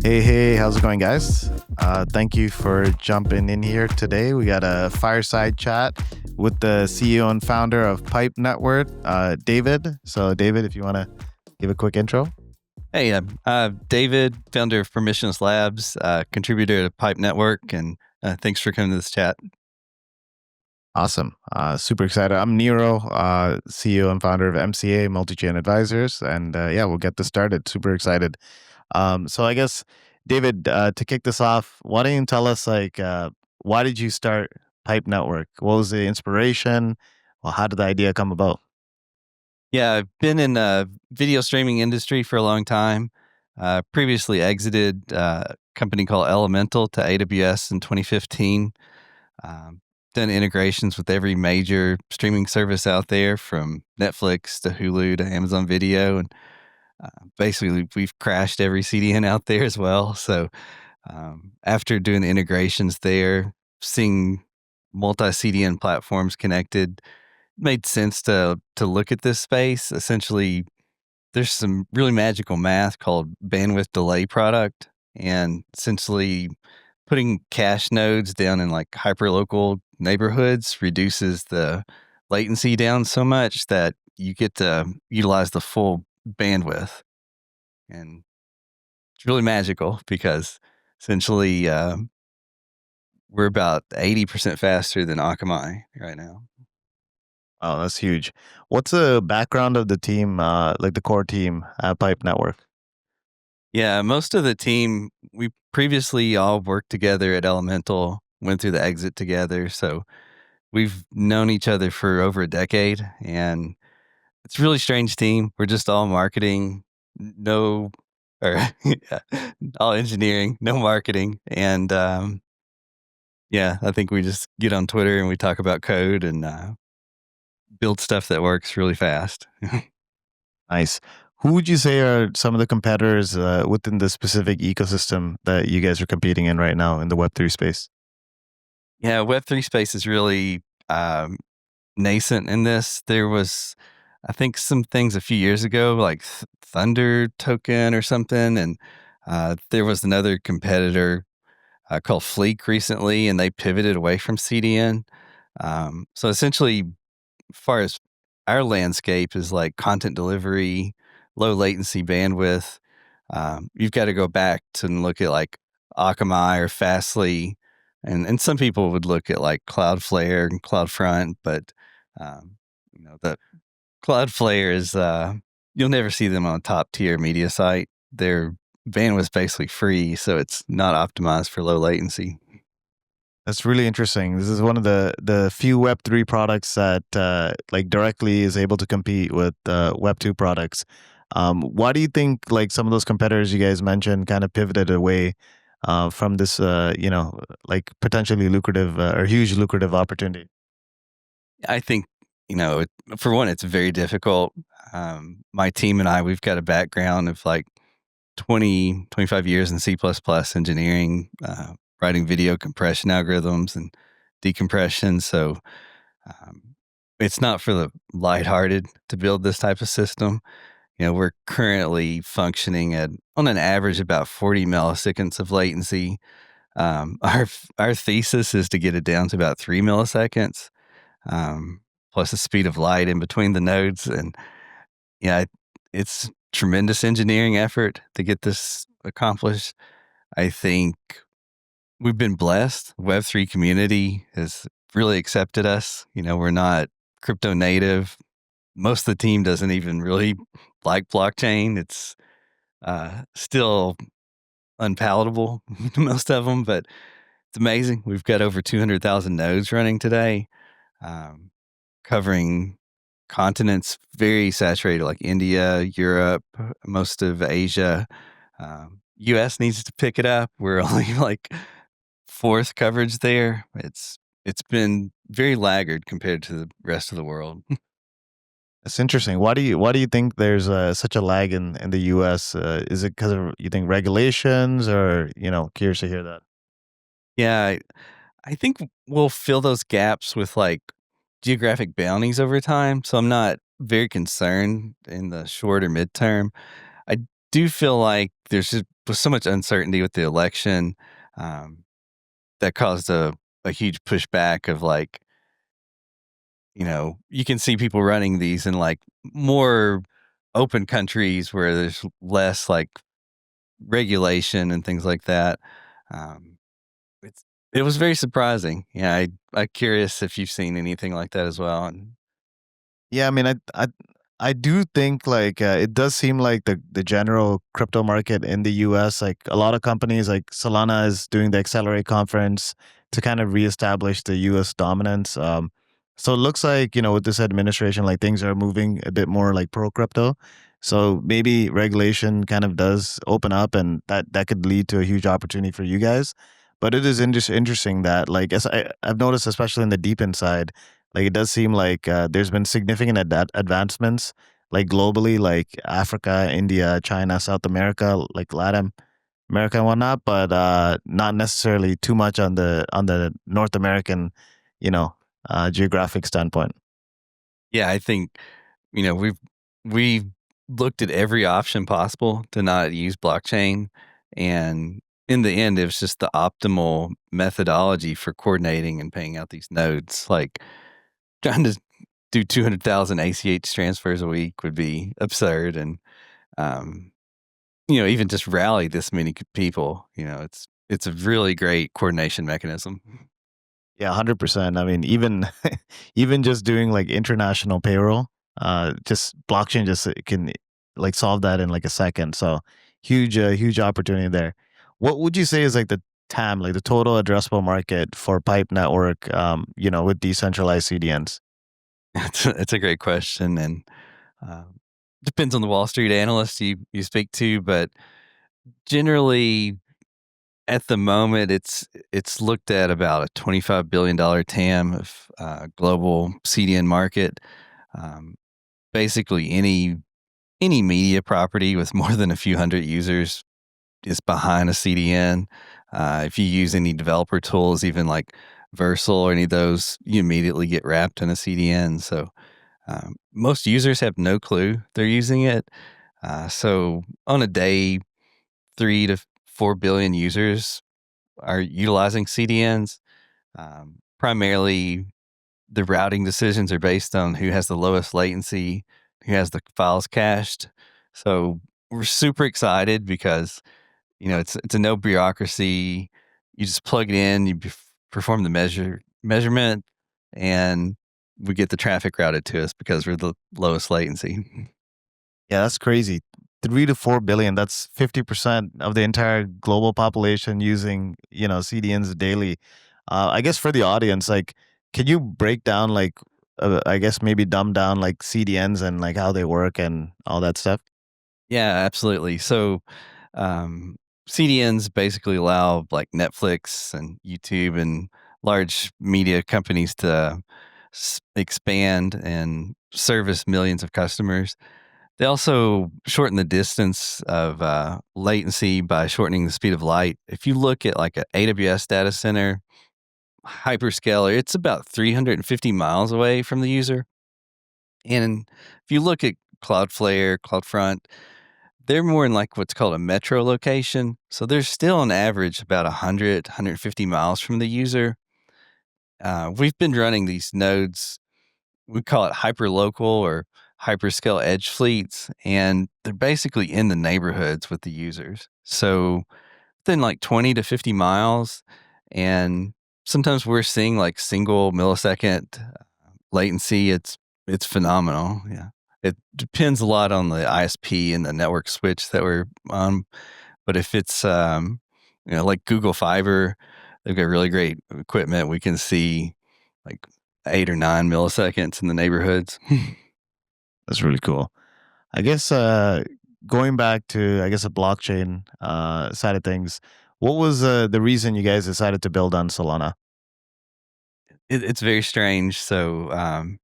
Hey, how's it going, guys? Thank you for jumping in here today. We got a fireside chat with the CEO and founder of Pipe Network, David. So, David, if you want to give a quick intro. Hey, I'm David, founder of Permissionless Labs, contributor to Pipe Network, and thanks for coming to this chat. Awesome. Super excited. I'm Nero, CEO and founder of MCA, Multi-Chain Advisors. And yeah, we'll get this started. Super excited. So I guess, David, to kick this off, why don't you tell us, why did you start Pipe Network? What was the inspiration? Well, how did the idea come about? Yeah, I've been in the video streaming industry for a long time. Previously exited a company called Elemental to AWS in 2015. Um, Done integrations with every major streaming service out there, from Netflix to Hulu to Amazon Video, and basically we've crashed every CDN out there as well. So after doing the integrations there, seeing multi-CDN platforms connected, made sense to look at this space. Essentially, there's some really magical math called bandwidth delay product, and essentially putting cache nodes down in like hyperlocal neighborhoods reduces the latency down so much that you get to utilize the full bandwidth. And it's really magical because essentially we're about 80% faster than Akamai right now. Oh, that's huge. What's the background of the team, like the core team at Pipe Network? Yeah, most of the team, we previously all worked together at Elemental, went through the exit together. So we've known each other for over a decade, and it's a really strange team. We're just all marketing, no, or yeah, all engineering, no marketing. And yeah, I think we just get on Twitter and we talk about code and build stuff that works really fast. Nice. Who would you say are some of the competitors within the specific ecosystem that you guys are competing in right now in the Web3 space? Yeah, Web3 space is really nascent in this. There was, I think, some things a few years ago, like Thunder Token or something, and there was another competitor called Fleek recently, and they pivoted away from CDN. So essentially, as far as our landscape is like content delivery, low latency bandwidth, you've got to go back to look at like Akamai or Fastly, and some people would look at like Cloudflare and CloudFront, but the Cloudflare is you'll never see them on a top tier media site. Their bandwidth's basically free, so it's not optimized for low latency. That's really interesting. This is one of the few Web3 products that like directly is able to compete with Web2 products. Why do you think like some of those competitors you guys mentioned kind of pivoted away from this, like potentially lucrative or huge lucrative opportunity? I think, for one, it's very difficult. My team and I, we've got a background of like 20, 25 years in C++ engineering, writing video compression algorithms and decompression. So it's not for the lighthearted to build this type of system. We're currently functioning at, on an average, about 40 milliseconds of latency. Our thesis is to get it down to about 3 milliseconds, plus the speed of light in between the nodes. And yeah, it's tremendous engineering effort to get this accomplished. I think we've been blessed. Web3 community has really accepted us. We're not crypto native. Most of the team doesn't even really like blockchain. It's still unpalatable to most of them, but it's amazing. We've got over 200,000 nodes running today, covering continents very saturated, like India, Europe, most of Asia. US needs to pick it up. We're only like fourth coverage there. It's been very laggard compared to the rest of the world. That's interesting. Why do you think there's such a lag in the U.S.? Is it because of you think regulations, or curious to hear that? Yeah, I think we'll fill those gaps with like geographic bounties over time. So I'm not very concerned in the short or midterm. I do feel like there's just was so much uncertainty with the election um, that caused a huge pushback of like, you can see people running these in like more open countries where there's less like regulation and things like that. Um, it's it was very surprising. Yeah, I'm curious if you've seen anything like that as well. And Yeah, I mean, I do think like it does seem like the general crypto market in the U.S. like a lot of companies like Solana is doing the Accelerate conference to kind of reestablish the U.S. dominance. So it looks like with this administration, like things are moving a bit more like pro crypto. So maybe regulation kind of does open up, and that could lead to a huge opportunity for you guys. But it is interesting that like as I've noticed, especially in the deep inside like it does seem like there's been significant advancements, like globally, like Africa, India, China, South America, like Latin America and whatnot, but not necessarily too much on the North American, you know, geographic standpoint. yeah, I think we've looked at every option possible to not use blockchain, and in the end, it was just the optimal methodology for coordinating and paying out these nodes. Like trying to do 200,000 ACH transfers a week would be absurd, and um, even just rally this many people. It's a really great coordination mechanism. Yeah, 100%. I mean, even even just doing like international payroll, just blockchain just can like solve that in like a second. So huge opportunity there. What would you say is like the TAM, like the total addressable market for Pipe Network, with decentralized CDNs? It's a great question, and um, depends on the Wall Street analyst you speak to, but generally at the moment it's looked at about a $25 billion TAM of global CDN market. Um, Basically, any media property with more than a few hundred users is behind a CDN. If you use any developer tools, even like Versal or any of those, you immediately get wrapped in a CDN. So most users have no clue they're using it. So on a day, 3 to 4 billion users are utilizing CDNs. Primarily, the routing decisions are based on who has the lowest latency, who has the files cached. So we're super excited because it's a no bureaucracy. You just plug it in, you perform the measurement, and we get the traffic routed to us because we're the lowest latency. Yeah, that's crazy. 3 to 4 billion. That's 50% of the entire global population using, CDNs daily. I guess for the audience, like, can you break down, like, I guess maybe dumb down like CDNs and like how they work and all that stuff? Yeah, absolutely. So um, CDNs basically allow like Netflix and YouTube and large media companies to expand and service millions of customers. They also shorten the distance of latency by shortening the speed of light. If you look at like an AWS data center, hyperscaler, it's about 350 miles away from the user. And if you look at Cloudflare, CloudFront, they're more in like what's called a metro location. So they're still on average about 100, 150 miles from the user. We've been running these nodes, we call it hyperlocal or hyperscale edge fleets, and they're basically in the neighborhoods with the users. So within like 20 to 50 miles, and sometimes we're seeing like single millisecond latency. It's phenomenal. Yeah. It depends a lot on the ISP and the network switch that we're on. But if it's like Google Fiber, they've got really great equipment. We can see like 8 or 9 milliseconds in the neighborhoods. That's really cool. I guess going back to I guess a blockchain side of things, what was the reason you guys decided to build on Solana? It's very strange. So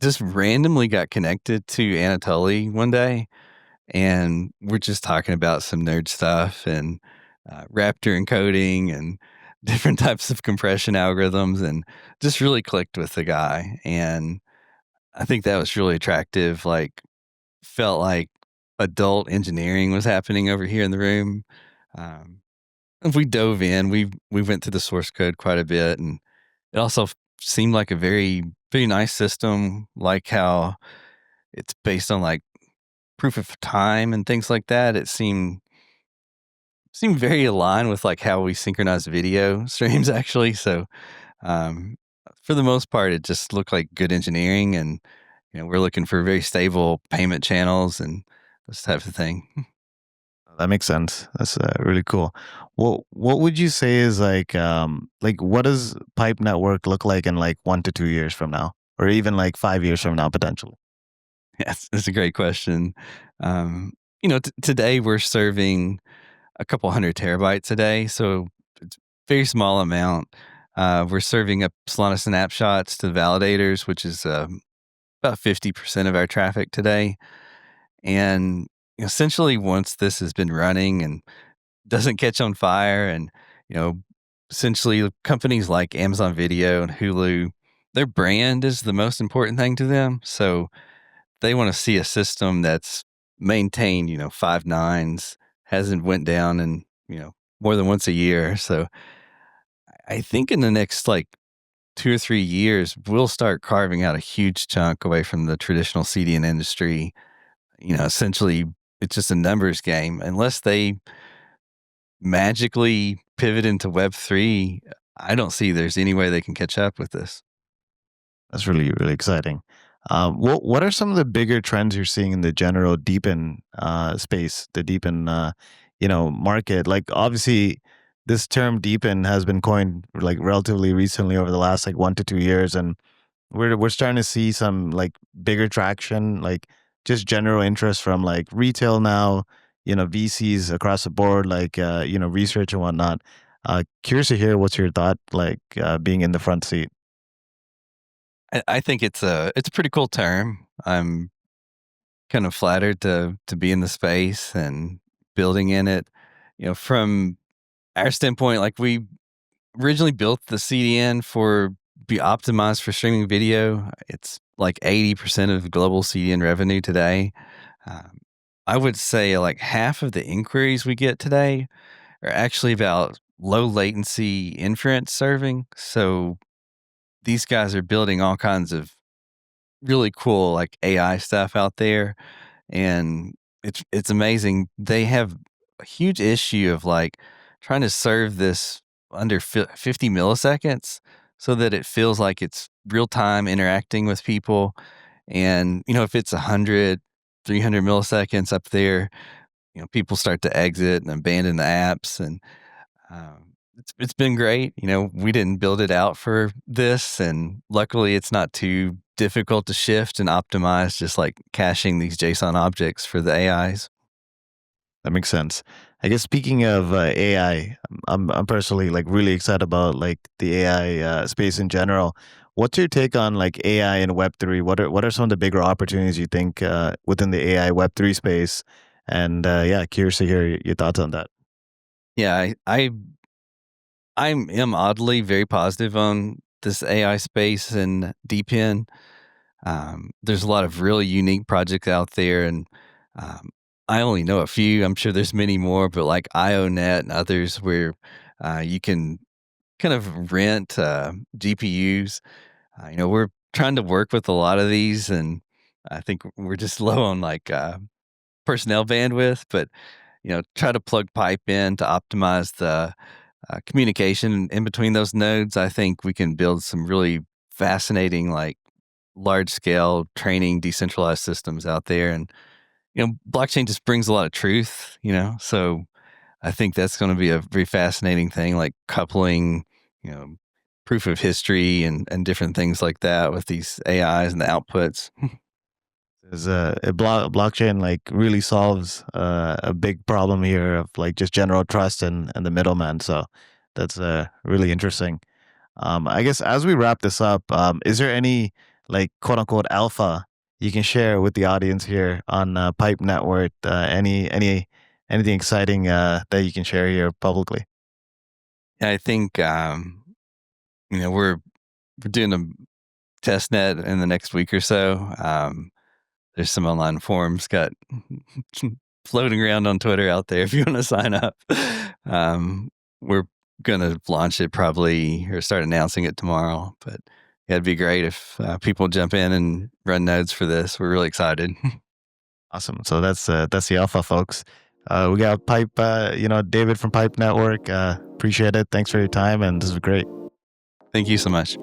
just randomly got connected to Anatoly one day, and we're just talking about some nerd stuff and Raptor encoding and different types of compression algorithms, and just really clicked with the guy. And I think that was really attractive. Like, felt like adult engineering was happening over here in the room. Um, if we dove in, we went through the source code quite a bit, and it also seemed like a very nice system, like how it's based on like proof of time and things like that. It seemed very aligned with like how we synchronize video streams actually. So um, for the most part, it just looked like good engineering, and we're looking for very stable payment channels and this type of thing. That makes sense. That's really cool. What would you say is like what does Pipe Network look like in like 1 to 2 years from now, or even like 5 years from now potentially? Yes, that's a great question. Um, today we're serving a couple hundred terabytes a day, so it's a very small amount. We're serving up Solana snapshots to validators, which is about 50% of our traffic today. And essentially, once this has been running and doesn't catch on fire, and you know, essentially companies like Amazon Video and Hulu, their brand is the most important thing to them. So they want to see a system that's maintained, 5 nines, hasn't went down in, more than once a year. So I think in the next like 2 or 3 years, we'll start carving out a huge chunk away from the traditional CDN industry. Essentially it's just a numbers game. Unless they magically pivot into Web3, I don't see there's any way they can catch up with this. That's really exciting. What are some of the bigger trends you're seeing in the general deepen space, the deepen market? Like obviously, this term deepen has been coined like relatively recently over the last like 1 to 2 years, and we're starting to see some like bigger traction, like just general interest from like retail now, VCs across the board, like research and whatnot. Curious to hear what's your thought, like being in the front seat. I think it's a pretty cool term. I'm kind of flattered to be in the space and building in it. From our standpoint, like we originally built the CDN for be optimized for streaming video. It's like 80% of global CDN revenue today. Um, I would say like half of the inquiries we get today are actually about low latency inference serving. So these guys are building all kinds of really cool like AI stuff out there, and it's amazing. They have a huge issue of like trying to serve this under 50 milliseconds so that it feels like it's real time interacting with people. And if it's 100, 300 milliseconds up there, people start to exit and abandon the apps. And it's been great. We didn't build it out for this, and luckily, it's not too difficult to shift and optimize. Just like caching these JSON objects for the AIs. That makes sense. I guess speaking of AI, I'm personally like really excited about like the AI space in general. What's your take on like AI and Web3? What are some of the bigger opportunities you think within the AI Web3 space? And yeah, curious to hear your thoughts on that. Yeah, I am oddly very positive on this AI space and DeepN. There's a lot of really unique projects out there, and um, I only know a few. I'm sure there's many more, but like IONet and others where you can kind of rent GPUs. We're trying to work with a lot of these, and I think we're just low on like personnel bandwidth, but try to plug pipe in to optimize the communication in between those nodes. I think we can build some really fascinating, like large scale training decentralized systems out there. And blockchain just brings a lot of truth. So I think that's going to be a very fascinating thing, like coupling, you know, proof of history and different things like that with these AIs and the outputs. Is blockchain like really solves a big problem here of like just general trust and the middleman. So that's really interesting. I guess as we wrap this up, is there any like quote unquote alpha you can share with the audience here on Pipe Network? Anything exciting that you can share here publicly? I think we're doing a test net in the next week or so. there's some online forums got floating around on Twitter out there if you want to sign up. We're going to launch it probably or start announcing it tomorrow. But yeah, it'd be great if people jump in and run nodes for this. We're really excited. Awesome. So that's the alpha, folks. We got Pipe, David from Pipe Network. Appreciate it. Thanks for your time, and this was great. Thank you so much.